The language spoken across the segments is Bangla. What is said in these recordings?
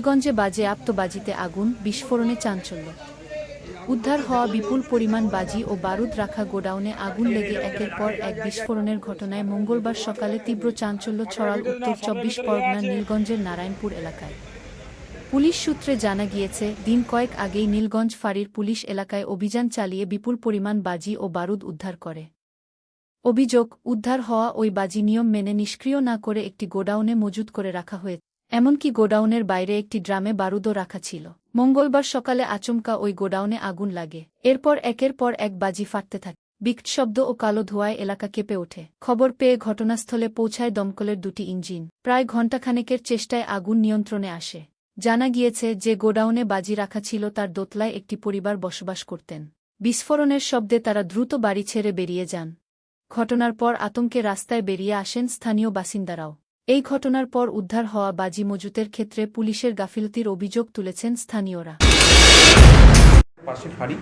নীলগঞ্জে বাজেয়াপ্ত বাজিতে আগুন, বিস্ফোরণে চাঞ্চল্য। উদ্ধার হওয়া বিপুল পরিমাণ বাজি ও বারুদ রাখা গোডাউনে আগুন লেগে একের পর এক বিস্ফোরণের ঘটনায় মঙ্গলবার সকালে তীব্র চাঞ্চল্য ছড়াল উত্তর ২৪ পরগনার নীলগঞ্জের নারায়ণপুর এলাকায়। পুলিশ সূত্রে জানা গিয়েছে, দিন কয়েক আগেই নীলগঞ্জ ফাঁড়ির পুলিশ এলাকায় অভিযান চালিয়ে বিপুল পরিমাণ বাজি ও বারুদ উদ্ধার করে। অভিযোগ, উদ্ধার হওয়া ওই বাজি নিয়ম মেনে নিষ্ক্রিয় না করে একটি গোডাউনে মজুত করে রাখা হয়েছে। এমনকি গোডাউনের বাইরে একটি ড্রামে বারুদও রাখা ছিল। মঙ্গলবার সকালে আচমকা ওই গোডাউনে আগুন লাগে। এরপর একের পর এক বাজি ফাটতে থাকে। বিকট শব্দ ও কালো ধোঁয়ায় এলাকা কেঁপে ওঠে। খবর পেয়ে ঘটনাস্থলে পৌঁছায় দমকলের দুটি ইঞ্জিন। প্রায় ঘণ্টাখানেকের চেষ্টায় আগুন নিয়ন্ত্রণে আসে। জানা গিয়েছে, যে গোডাউনে বাজি রাখা ছিল তার দোতলায় একটি পরিবার বসবাস করতেন। বিস্ফোরণের শব্দে তারা দ্রুত বাড়ি ছেড়ে বেরিয়ে যান। ঘটনার পর আতঙ্কে রাস্তায় বেরিয়ে আসেন স্থানীয় বাসিন্দারাও। এই ঘটনার পর উদ্ধার হওয়া বাজি মজুতের ক্ষেত্রে পুলিশের গাফিলতির অভিযোগ তুলেছেন স্থানীয়রা। পাশে ফাঁড়ি,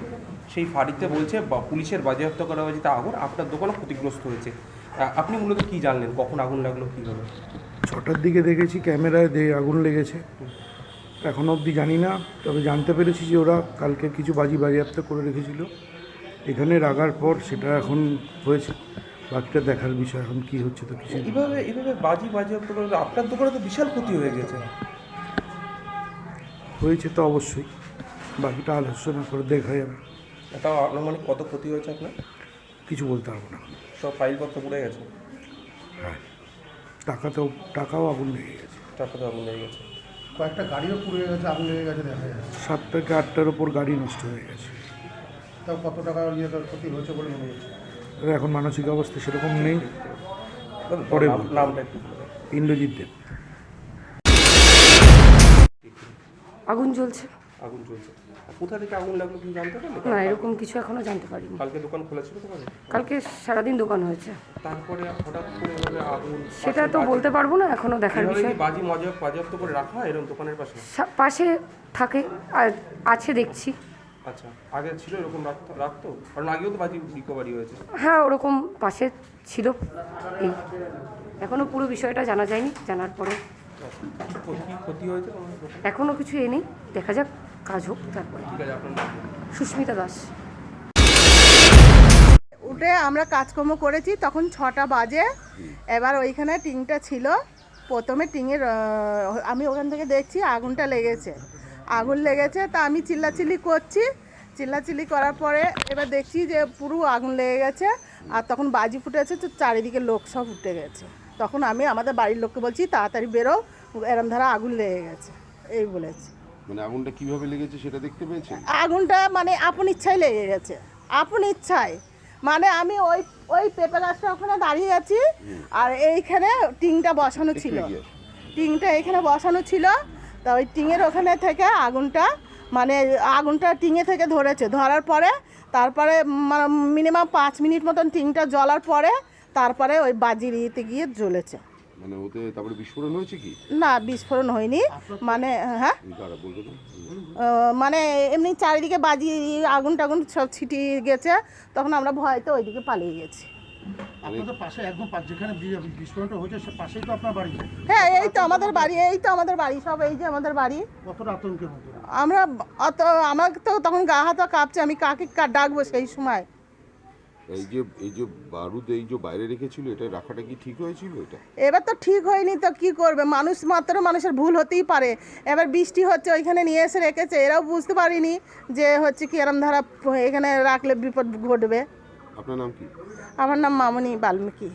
সেই ফাঁড়িতে বলছে পুলিশের বাজেয়াপ্ত করা বাজিতে আগুন, আপনার দোকানও ক্ষতিগ্রস্ত হয়েছে। আপনি মূলত কী জানলেন, কখন আগুন লাগলো, কী হলো? 6টার দিকে দেখেছি ক্যামেরায় আগুন লেগেছে। এখনও অবধি জানি না, তবে জানতে পেরেছি যে ওরা কালকে কিছু বাজি বাজেয়াপ্ত করে রেখেছিল এখানে রাখার পর, সেটা এখন হয়েছে। বাকিটা দেখার বিষয়, এখন কী হচ্ছে তো কিছু। এইভাবে বাজি বাজেয়াপ্ত করে আপনার দোকানে তো বিশাল ক্ষতি হয়ে গেছে। হয়েছে তো অবশ্যই, বাকিটা আলোচনা করে দেখা যাবে। তাও আনুমানিক কত ক্ষতি হয়েছে আপনার? কিছু বলতে পারবো না। সব ফাইলপত্র পুড়ে গেছে? হ্যাঁ, টাকাও আগুন লেগে গেছে। টাকাতেও আগুন লেগে গেছে। কয়েকটা গাড়িও পুড়ে গেছে, আগুন লেগে গেছে দেখা যাচ্ছে। 7 থেকে 8টার ওপর গাড়ি নষ্ট হয়ে গেছে। তাও কত টাকা ক্ষতি হয়েছে বলে মনে হচ্ছে? এখন মানসিক অবস্থা সেরকম নেই। পরে নামটা একটু ইন্দ্রজিৎ দেব। আগুন জ্বলছে। আগুন চলছে। কোথা থেকে আগুন লাগলো কি জানতে পারলেন? না, এরকম কিছু এখনো জানতে পারিনি। কালকে দোকান খোলা ছিল দোকানে? কালকে সারাদিন দোকান হয়েছে। তারপরে হঠাৎ করে এভাবে আগুন? সেটা তো বলতে পারবো না, এখনো দেখার বিষয়। বাজি বাজেয়াপ্ত করে রাখা হয় এরকম দোকানের পাশে? পাশে থাকে, আছে দেখছি। আচ্ছা, আগে ছিল এরকম রাখতো? কারণ আগেও তো বাজি রিকভারি হয়েছে। হ্যাঁ, ওরকম পাশে ছিল। এই এখনো পুরো বিষয়টা জানা যায়নি, জানার পরে কি ক্ষতি হয়েছে এখনো কিছু নেই, দেখা যাক, কাজ হোক তারপরে। ঠিক আছে, আপনার নাম? সুস্মিতা দাস। উঠে আমরা কাজকর্ম করেছি, তখন 6টা বাজে। এবার ওইখানে টিনটা ছিল, প্রথমে টিনের আমি ওখান থেকে দেখছি আগুনটা লেগেছে। আগুন লেগেছে, তা আমি চিল্লাচিল্লি করছি। চিল্লাচিল্লি করার পরে এবার দেখছি যে পুরো আগুন লেগে গেছে। আর তখন বাজি ফুটেছে, তো চারিদিকে লোক সব উঠে গেছে। তখন আমি আমাদের বাড়ির লোককে বলছি, তাড়াতাড়ি বেরো, এরম ধারা আগুন লেগে গেছে, এই বলেছি। মানে আগুনটা কিভাবে লেগেছে সেটা দেখতে পেয়েছেন? আগুনটা মানে আপন ইচ্ছায় লেগে গেছে, আপন ইচ্ছায়। মানে আমি ওই পেঁপে গাছটা ওখানে দাঁড়িয়ে আছি, আর এইখানে টিনটা বসানো ছিল, টিনটা এখানে বসানো ছিল। তা ওই টিনের ওখানে থেকে আগুনটা টিঙে থেকে ধরেছে। ধরার পরে তারপরে মিনিমাম 5 মিনিট মতন টিনটা জ্বলার পরে তারপরে ওই বাজির ইয়েতে গিয়ে জ্বলেছে। মানে ওতে তারপরে বিস্ফোরণ হয়েছে কি? না, বিস্ফোরণ হয়নি। মানে হ্যাঁ, মানে এমনি চারিদিকে বাজি আগুন টাগুন সব ছিটিয়ে গেছে। তখন আমরা ভয়তে ওইদিকে পালিয়ে গেছি। আপনাদের পাশে একদম যেখানে বিস্ফোরণটা হয়েছে সে পাশেই তো আপনার বাড়ি? হ্যাঁ, এই তো আমাদের বাড়ি, সব এই যে আমাদের বাড়ি। কতটা আতঙ্কের মধ্যে? আমার তো তখন গা হাত কাঁপছে, আমি কাকে ডাকবো সেই সময়। এই যে বারুদ এই যে বাইরে রেখেছিল, এটা রাখাটা কি ঠিক হয়েছিল? এটা এবার তো ঠিক হয়নি, তো কি করবে, মানুষের ভুল হতেই পারে। এবার বৃষ্টি হচ্ছে, ওইখানে নিয়ে এসে রেখেছে, এরাও বুঝতে পারিনি যে হচ্ছে কি এরম ধারা এখানে রাখলে বিপদ ঘটবে। আপনার নাম কি? আমার নাম মামনি বাল্মীকি।